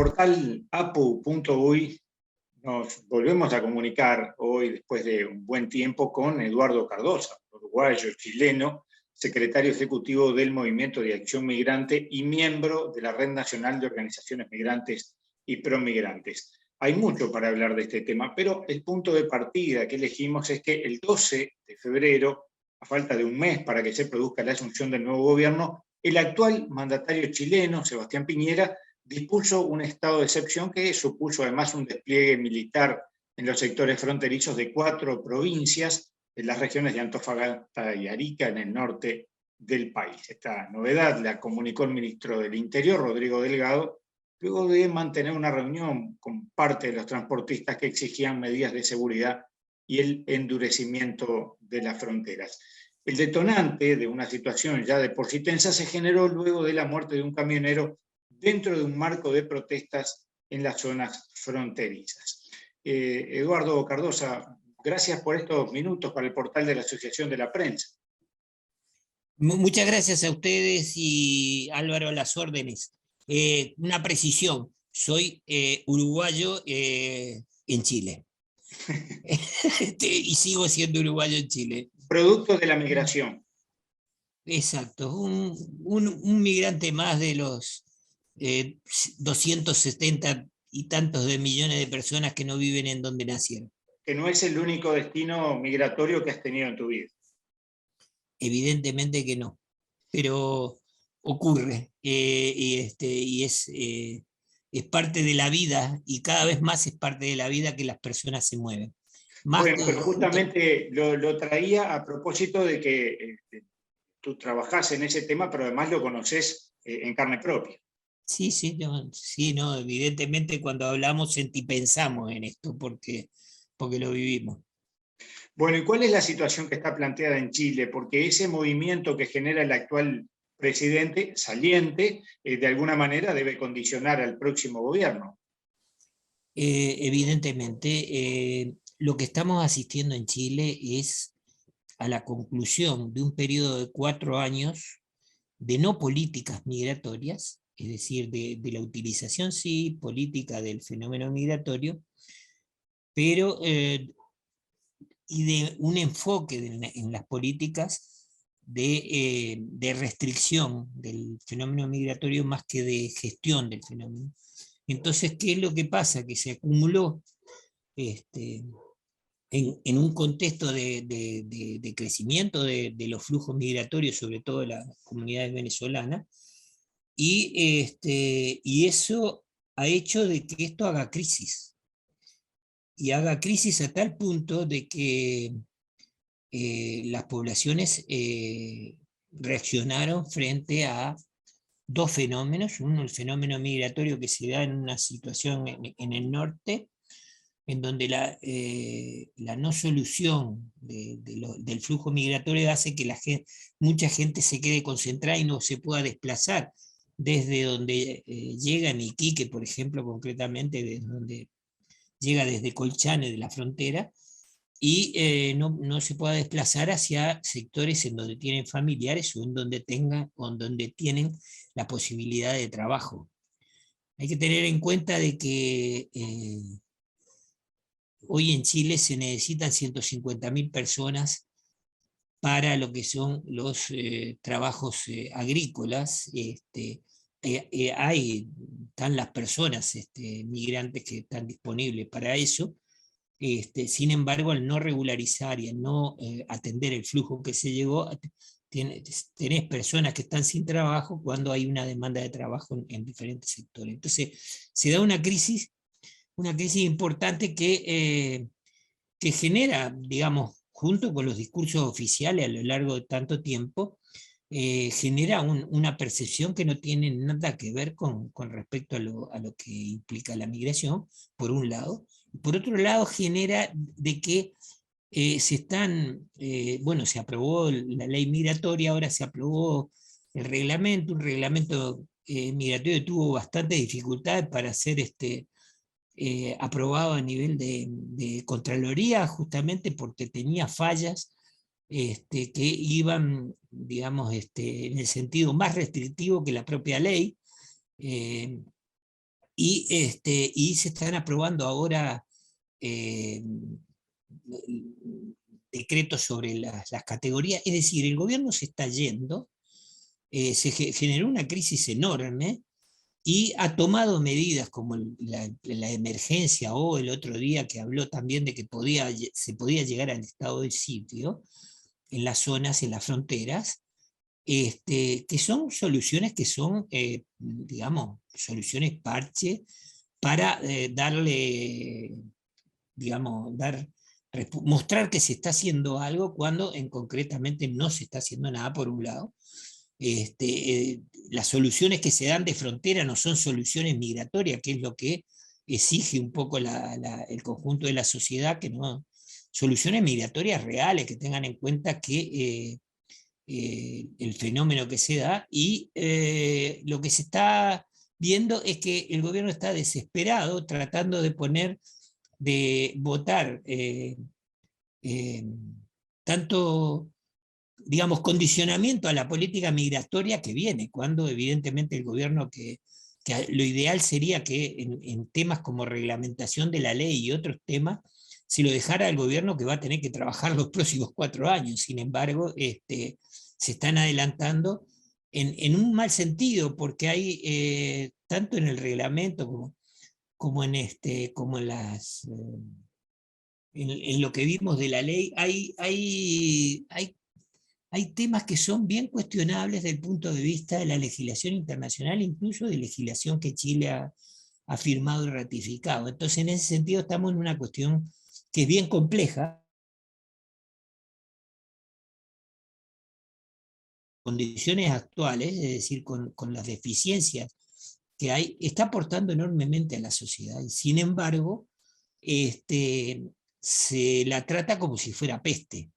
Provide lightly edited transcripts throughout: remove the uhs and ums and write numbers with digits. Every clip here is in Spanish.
portal apu.uy nos volvemos a comunicar hoy, después de un buen tiempo, con Eduardo Cardosa, uruguayo, chileno, secretario ejecutivo del Movimiento de Acción Migrante y miembro de la Red Nacional de Organizaciones Migrantes y Promigrantes. Hay mucho para hablar de este tema, pero el punto de partida que elegimos es que el 12 de febrero, a falta de un mes para que se produzca la asunción del nuevo gobierno, el actual mandatario chileno, Sebastián Piñera, dispuso un estado de excepción que supuso además un despliegue militar en los sectores fronterizos de 4 provincias, en las regiones de Antofagasta y Arica, en el norte del país. Esta novedad la comunicó el ministro del Interior, Rodrigo Delgado, luego de mantener una reunión con parte de los transportistas que exigían medidas de seguridad y el endurecimiento de las fronteras. El detonante de una situación ya de por sí tensa se generó luego de la muerte de un camionero dentro de un marco de protestas en las zonas fronterizas. Eduardo Cardosa, gracias por estos minutos para el portal de la Asociación de la Prensa. Muchas gracias a ustedes y Álvaro a las órdenes. Una precisión, soy uruguayo en Chile. Y sigo siendo uruguayo en Chile. Producto de la migración. Exacto, un migrante más de los 270 y tantos de millones de personas que no viven en donde nacieron. Que no es el único destino migratorio que has tenido en tu vida. Evidentemente que no, pero ocurre y es parte de la vida, y cada vez más es parte de la vida que las personas se mueven. Más bueno, pero justamente lo traía a propósito de que tú trabajás en ese tema, pero además lo conoces en carne propia. Sí, no, evidentemente cuando hablamos pensamos en esto porque lo vivimos. Bueno, ¿y cuál es la situación que está planteada en Chile? Porque ese movimiento que genera el actual presidente saliente, de alguna manera debe condicionar al próximo gobierno. Evidentemente, lo que estamos asistiendo en Chile es a la conclusión de un periodo de 4 años de no políticas migratorias, es decir, de la utilización sí política del fenómeno migratorio, pero y de un enfoque en las políticas de restricción del fenómeno migratorio más que de gestión del fenómeno. Entonces, ¿qué es lo que pasa? Que se acumuló en un contexto de crecimiento de los flujos migratorios, sobre todo de las comunidades venezolanas, y eso ha hecho de que esto haga crisis. Y haga crisis a tal punto de que las poblaciones reaccionaron frente a 2 fenómenos. Uno, el fenómeno migratorio que se da en una situación en el norte, en donde la no solución del flujo migratorio hace que mucha gente se quede concentrada y no se pueda desplazar desde donde llega en Iquique, por ejemplo, concretamente, desde donde llega desde Colchane de la frontera, y no se pueda desplazar hacia sectores en donde tienen familiares o en donde tienen la posibilidad de trabajo. Hay que tener en cuenta de que hoy en Chile se necesitan 150.000 personas para lo que son los trabajos agrícolas. Están las personas migrantes que están disponibles para eso. Sin embargo, al no regularizar y al no atender el flujo que se llegó, tenés personas que están sin trabajo cuando hay una demanda de trabajo en diferentes sectores. Entonces, se da una crisis importante que genera, digamos, junto con los discursos oficiales a lo largo de tanto tiempo, genera una percepción que no tiene nada que ver con respecto a lo que implica la migración, por un lado. Por otro lado, genera de que se aprobó la ley migratoria, ahora se aprobó el reglamento, un reglamento migratorio tuvo bastantes dificultades para ser aprobado a nivel de Contraloría, justamente porque tenía fallas que iban, digamos, en el sentido más restrictivo que la propia ley, y y se están aprobando ahora decretos sobre las categorías, es decir, el gobierno se está yendo, generó una crisis enorme, y ha tomado medidas como la emergencia, o el otro día que habló también de que se podía llegar al estado de sitio en las zonas, en las fronteras, que son soluciones que son, digamos, soluciones parche para darle, digamos, mostrar que se está haciendo algo cuando concretamente no se está haciendo nada por un lado. Las soluciones que se dan de frontera no son soluciones migratorias, que es lo que exige un poco el conjunto de la sociedad, que no, soluciones migratorias reales, que tengan en cuenta que el fenómeno que se da, y lo que se está viendo es que el gobierno está desesperado tratando de votar tanto, digamos, condicionamiento a la política migratoria que viene, cuando evidentemente el gobierno que lo ideal sería que en temas como reglamentación de la ley y otros temas, si lo dejara al gobierno que va a tener que trabajar los próximos 4 años. Sin embargo, se están adelantando en un mal sentido, porque hay, tanto en el reglamento como en en lo que vimos de la ley, hay temas que son bien cuestionables desde el punto de vista de la legislación internacional, incluso de legislación que Chile ha firmado y ratificado. Entonces, en ese sentido, estamos en una cuestión que es bien compleja. Condiciones actuales, es decir, con las deficiencias que hay, está aportando enormemente a la sociedad, y sin embargo, se la trata como si fuera peste,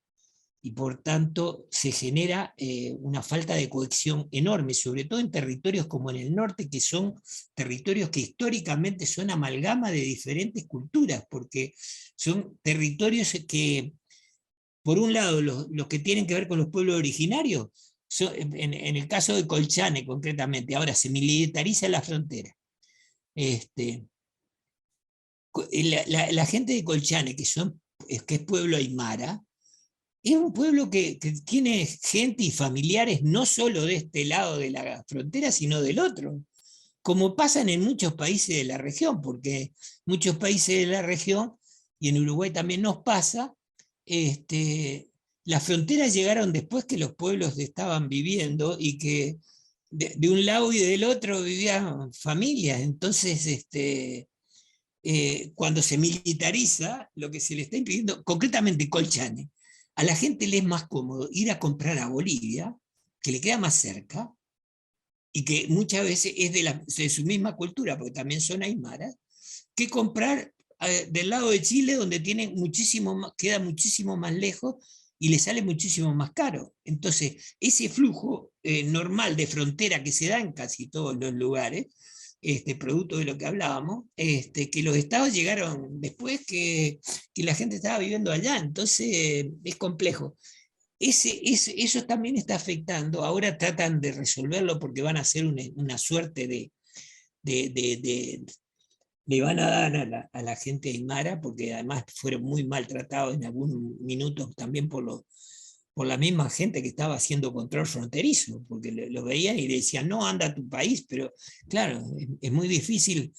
y por tanto se genera una falta de cohesión enorme, sobre todo en territorios como en el norte, que son territorios que históricamente son amalgama de diferentes culturas, porque son territorios que, por un lado, los que tienen que ver con los pueblos originarios, en el caso de Colchane concretamente, ahora se militariza la frontera. La gente de Colchane, que es pueblo aymara, es un pueblo que tiene gente y familiares no solo de este lado de la frontera, sino del otro, como pasan en muchos países de la región, porque muchos países de la región, y en Uruguay también nos pasa, las fronteras llegaron después que los pueblos estaban viviendo, y que de un lado y del otro vivían familias. Entonces, cuando se militariza, lo que se le está impidiendo, concretamente Colchane, a la gente le es más cómodo ir a comprar a Bolivia, que le queda más cerca, y que muchas veces es de su misma cultura, porque también son aymaras, que comprar del lado de Chile, donde queda muchísimo más lejos y le sale muchísimo más caro. Entonces, ese flujo normal de frontera que se da en casi todos los lugares, producto de lo que hablábamos, que los estados llegaron después que la gente estaba viviendo allá. Entonces, es complejo. Eso también está afectando. Ahora tratan de resolverlo porque van a hacer una suerte le van a dar a la gente aymara, porque además fueron muy maltratados en algún minuto también por la misma gente que estaba haciendo control fronterizo, porque lo veían y le decían, no, anda a tu país. Pero claro, es muy difícil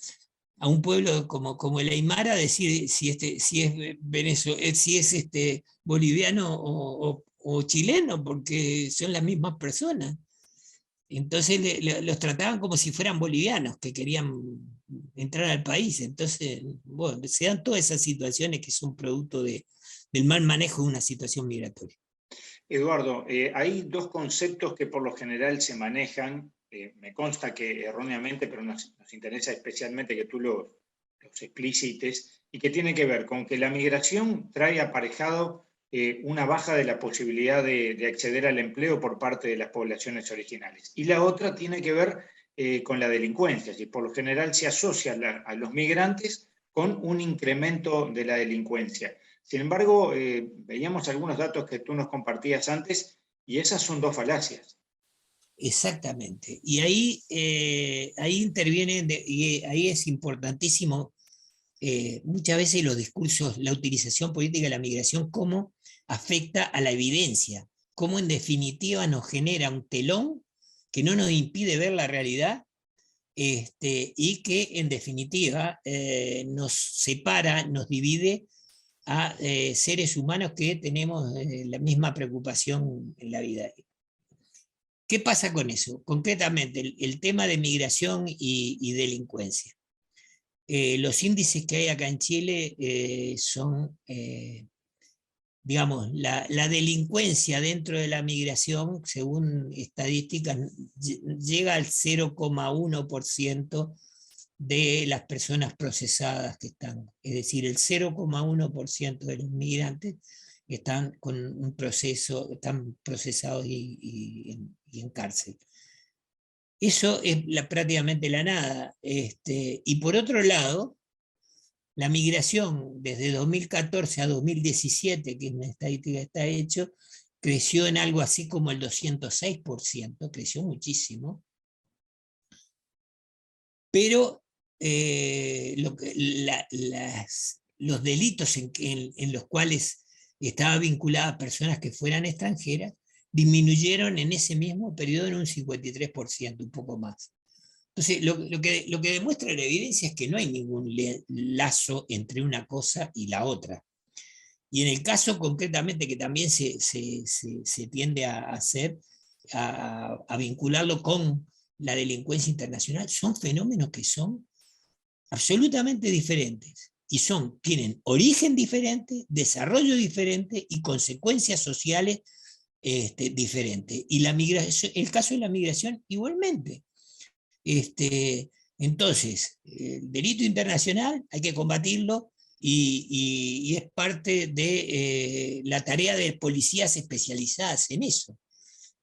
a un pueblo como el aymara decir si es boliviano o chileno, porque son las mismas personas. Entonces los trataban como si fueran bolivianos que querían entrar al país. Entonces, bueno, se dan todas esas situaciones que son producto del mal manejo de una situación migratoria. Eduardo, hay dos conceptos que por lo general se manejan, me consta que erróneamente, pero nos interesa especialmente que tú los explicites, y que tienen que ver con que la migración trae aparejado una baja de la posibilidad de acceder al empleo por parte de las poblaciones originales. Y la otra tiene que ver con la delincuencia, y por lo general se asocia a los migrantes con un incremento de la delincuencia. Sin embargo, veíamos algunos datos que tú nos compartías antes, y esas son dos falacias. Exactamente. Y ahí intervienen, y ahí es importantísimo muchas veces los discursos, la utilización política de la migración, cómo afecta a la evidencia, cómo en definitiva nos genera un telón que no nos impide ver la realidad, y que en definitiva nos separa, nos divide a seres humanos que tenemos la misma preocupación en la vida. ¿Qué pasa con eso? Concretamente, el tema de migración y delincuencia. Los índices que hay acá en Chile son, digamos, la delincuencia dentro de la migración, según estadísticas, llega al 0,1% de las personas procesadas que están. Es decir, el 0,1% de los migrantes están con un proceso, están procesados y en cárcel. Eso es prácticamente la nada. Y por otro lado, la migración desde 2014 a 2017, que en la estadística está hecho, creció en algo así como el 206%, creció muchísimo. Pero los delitos en los cuales estaba vinculada personas que fueran extranjeras disminuyeron en ese mismo periodo en un 53%, un poco más. Entonces, lo que demuestra la evidencia es que no hay ningún lazo entre una cosa y la otra. Y en el caso concretamente que también se tiende a hacer, a vincularlo con la delincuencia internacional, son fenómenos que son absolutamente diferentes. Y tienen origen diferente, desarrollo diferente y consecuencias sociales diferentes. Y el caso de la migración igualmente. Entonces, el delito internacional hay que combatirlo y es parte de la tarea de policías especializadas en eso.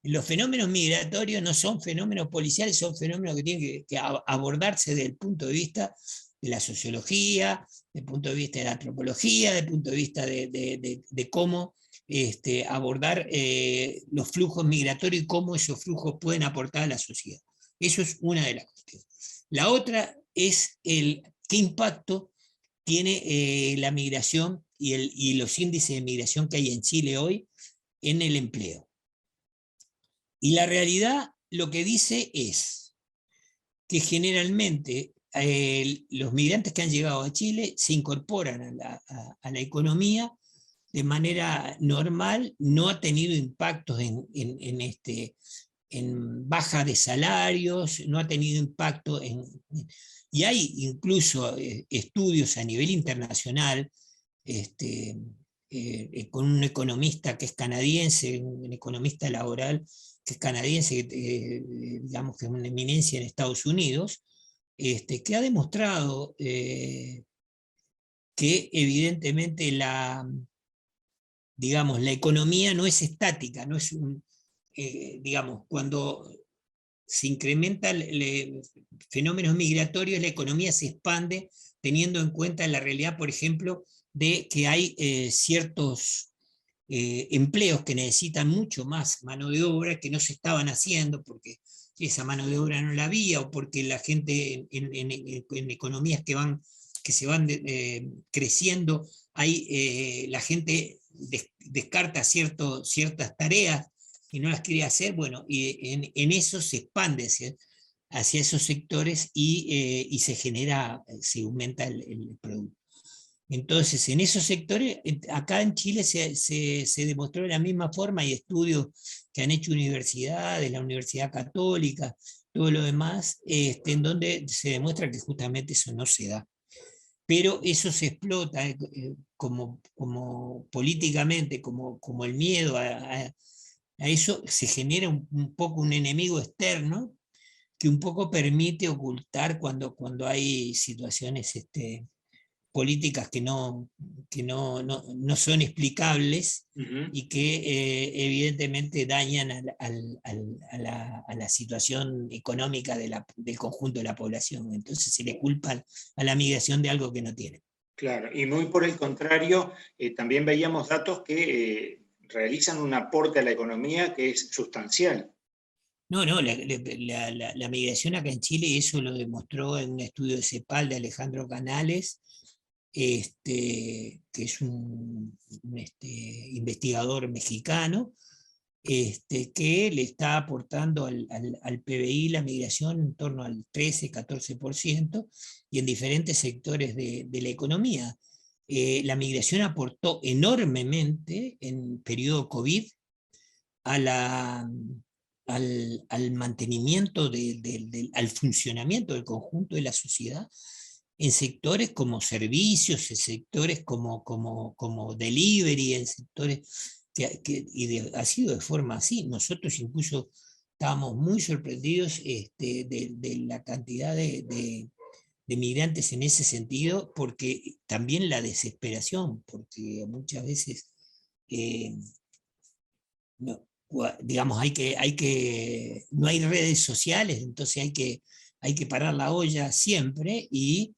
Los fenómenos migratorios no son fenómenos policiales, son fenómenos que tienen que abordarse desde el punto de vista de la sociología, desde el punto de vista de la antropología, desde el punto de vista de cómo abordar los flujos migratorios y cómo esos flujos pueden aportar a la sociedad. Eso es una de las cuestiones. La otra es qué impacto tiene la migración y los índices de migración que hay en Chile hoy en el empleo. Y la realidad lo que dice es que generalmente los migrantes que han llegado a Chile se incorporan a la economía de manera normal, no ha tenido impactos en baja de salarios, no ha tenido impacto y hay incluso estudios a nivel internacional con un economista que es canadiense, un economista laboral que es canadiense, digamos que es una eminencia en Estados Unidos, que ha demostrado que evidentemente digamos, la economía no es estática, no es digamos, cuando se incrementan fenómenos migratorios, la economía se expande teniendo en cuenta la realidad, por ejemplo, de que hay ciertos empleos que necesitan mucho más mano de obra que no se estaban haciendo porque esa mano de obra no la había, o porque la gente en economías que se van creciendo, la gente descarta ciertas tareas y no las quiere hacer, bueno, y en eso se expande hacia esos sectores y se genera, se aumenta el producto. Entonces, en esos sectores, acá en Chile se demostró de la misma forma, hay estudios que han hecho universidades, la Universidad Católica, todo lo demás, en donde se demuestra que justamente eso no se da. Pero eso se explota como políticamente, como el miedo a eso, se genera un poco un enemigo externo que un poco permite ocultar cuando hay situaciones políticas que no son explicables y que evidentemente dañan a la situación económica del conjunto de la población. Entonces se le culpa a la migración de algo que no tiene. Claro, y muy por el contrario, también veíamos datos que realizan un aporte a la economía que es sustancial. No, no, la migración acá en Chile, eso lo demostró en un estudio de CEPAL de Alejandro Canales, que es un investigador mexicano, que le está aportando al PBI la migración en torno al 13-14%, y en diferentes sectores de la economía. La migración aportó enormemente en periodo COVID a al mantenimiento, al funcionamiento del conjunto de la sociedad, en sectores como servicios, en sectores como delivery, en sectores ha sido de forma así. Nosotros incluso estábamos muy sorprendidos de la cantidad de migrantes en ese sentido, porque también la desesperación, porque muchas veces eh, no, digamos, no hay redes sociales, entonces hay que parar la olla siempre, y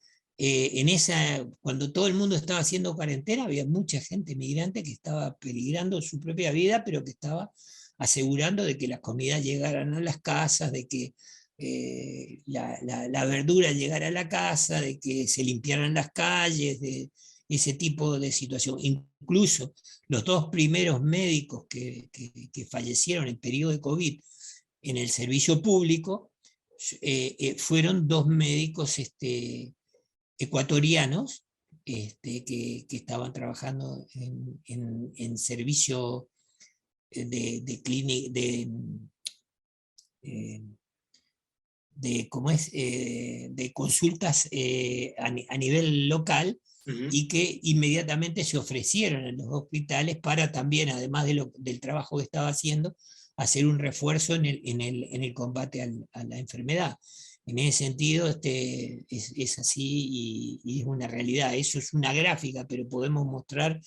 cuando todo el mundo estaba haciendo cuarentena, había mucha gente migrante que estaba peligrando su propia vida, pero que estaba asegurando de que las comidas llegaran a las casas, de que la verdura llegara a la casa, de que se limpiaran las calles, de ese tipo de situación. Incluso los dos primeros médicos que fallecieron en periodo de COVID en el servicio público fueron dos médicos ecuatorianos que estaban trabajando en servicio eh, ¿cómo es? De consultas a nivel local, Ujú. y que inmediatamente se ofrecieron en los hospitales para también, además del trabajo que estaba haciendo, hacer un refuerzo en el combate a la enfermedad. En ese sentido, es así, y es una realidad. Eso es una gráfica, pero podemos mostrar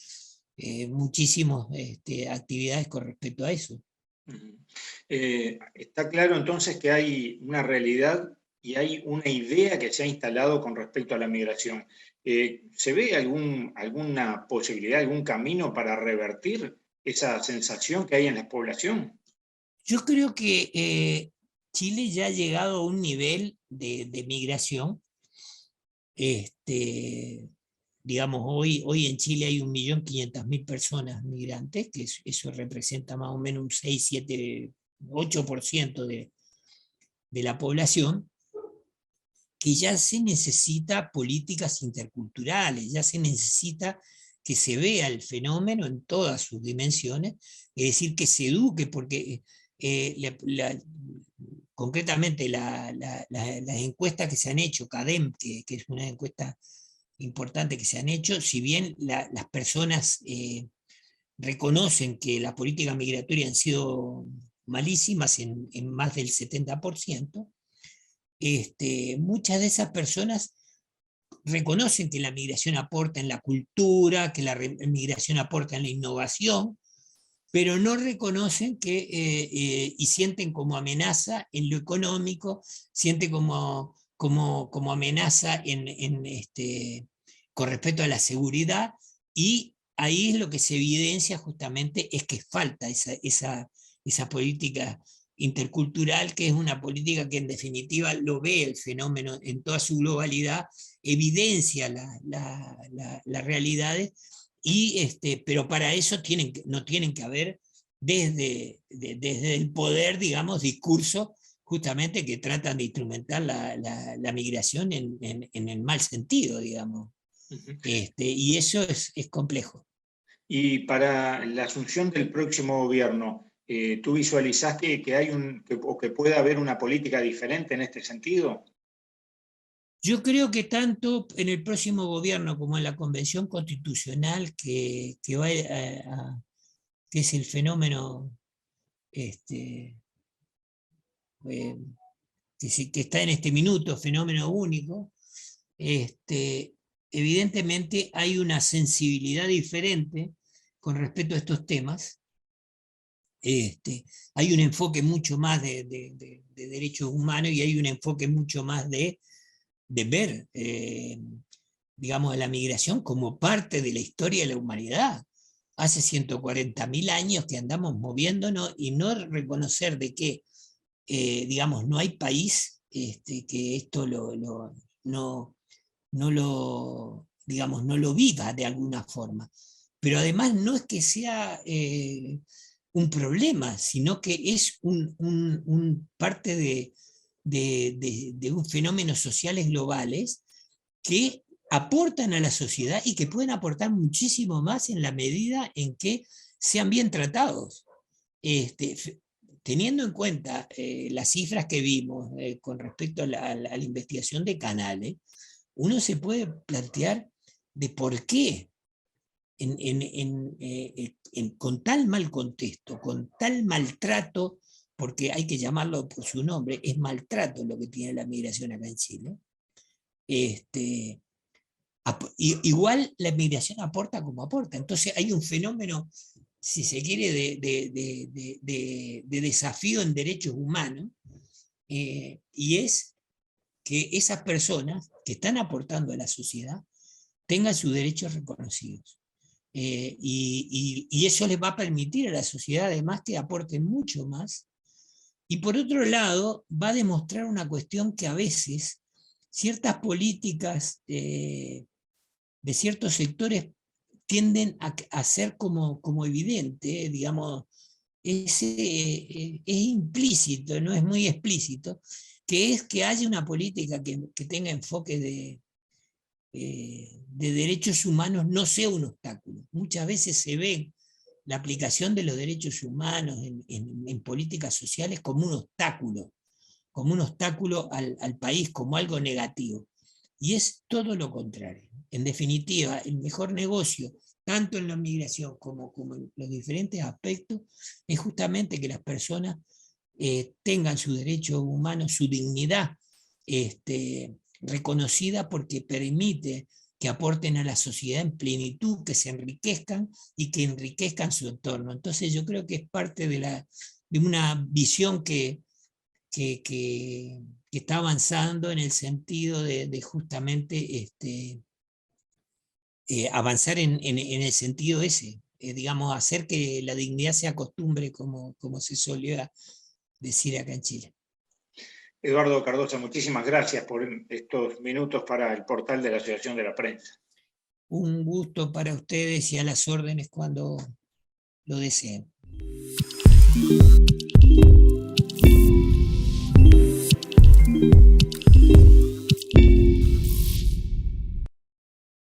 muchísimas actividades con respecto a eso. Ujú. Está claro entonces que hay una realidad y hay una idea que se ha instalado con respecto a la migración. ¿Se ve alguna posibilidad, algún camino para revertir esa sensación que hay en la población? Yo creo que Chile ya ha llegado a un nivel de migración. Este, digamos, hoy en Chile hay 1.500.000 personas migrantes, que eso representa más o menos un 6, 7, 8% de la población, que ya se necesita políticas interculturales, ya se necesita que se vea el fenómeno en todas sus dimensiones, es decir, que se eduque, porque concretamente las encuestas que se han hecho, CADEM, que es una encuesta importante que se han hecho, si bien las personas reconocen que las políticas migratorias han sido malísimas en más del 70%, muchas de esas personas reconocen que la migración aporta en la cultura, que la migración aporta en la innovación, pero no reconocen y sienten como amenaza en lo económico, sienten como amenaza con respecto a la seguridad, y ahí es lo que se evidencia justamente, es que falta esa política intercultural, que es una política que en definitiva lo ve el fenómeno en toda su globalidad, evidencia las realidades, pero para eso no tienen que haber desde el poder, digamos, discursos justamente que tratan de instrumentar la migración en el mal sentido, digamos. Ujú. Y eso es complejo. Y para la asunción del próximo gobierno, ¿tú visualizaste que o que pueda haber una política diferente en este sentido? Yo creo que tanto en el próximo gobierno como en la convención constitucional que es el fenómeno este, eh, que está en este minuto, fenómeno único, este, evidentemente hay una sensibilidad diferente con respecto a estos temas. Hay un enfoque mucho más de derechos humanos, y hay un enfoque mucho más de ver, digamos, a la migración como parte de la historia de la humanidad. Hace 140.000 años que andamos moviéndonos, y no reconocer de que digamos, no hay país que esto no lo, digamos, no lo viva de alguna forma. Pero además no es que sea un problema, sino que es un parte de un fenómenos sociales globales que aportan a la sociedad y que pueden aportar muchísimo más en la medida en que sean bien tratados. Teniendo en cuenta las cifras que vimos con respecto a la investigación de Canales, uno se puede plantear de por qué con tal mal contexto, con tal maltrato, porque hay que llamarlo por su nombre, es maltrato lo que tiene la migración acá en Chile. Igual la migración aporta como aporta. Entonces hay un fenómeno, si se quiere, de desafío en derechos humanos, y es que esas personas que están aportando a la sociedad tengan sus derechos reconocidos. Y eso les va a permitir a la sociedad además que aporten mucho más. Y por otro lado, va a demostrar una cuestión que a veces ciertas políticas de ciertos sectores tienden a ser como evidente, digamos, es implícito, no es muy explícito, que es que haya una política que tenga enfoque de derechos humanos no sea un obstáculo. Muchas veces se ve la aplicación de los derechos humanos en políticas sociales como un obstáculo al país, como algo negativo. Y es todo lo contrario. En definitiva, el mejor negocio, tanto en la migración como en los diferentes aspectos, es justamente que las personas tengan sus derechos humanos, su dignidad reconocida, porque permite que aporten a la sociedad en plenitud, que se enriquezcan y que enriquezcan su entorno. Entonces yo creo que es parte de una visión que está avanzando en el sentido de justamente avanzar en el sentido ese, digamos, hacer que la dignidad sea costumbre, como se solía decir acá en Chile. Eduardo Cardosa, muchísimas gracias por estos minutos para el portal de la Asociación de la Prensa. Un gusto para ustedes y a las órdenes cuando lo deseen.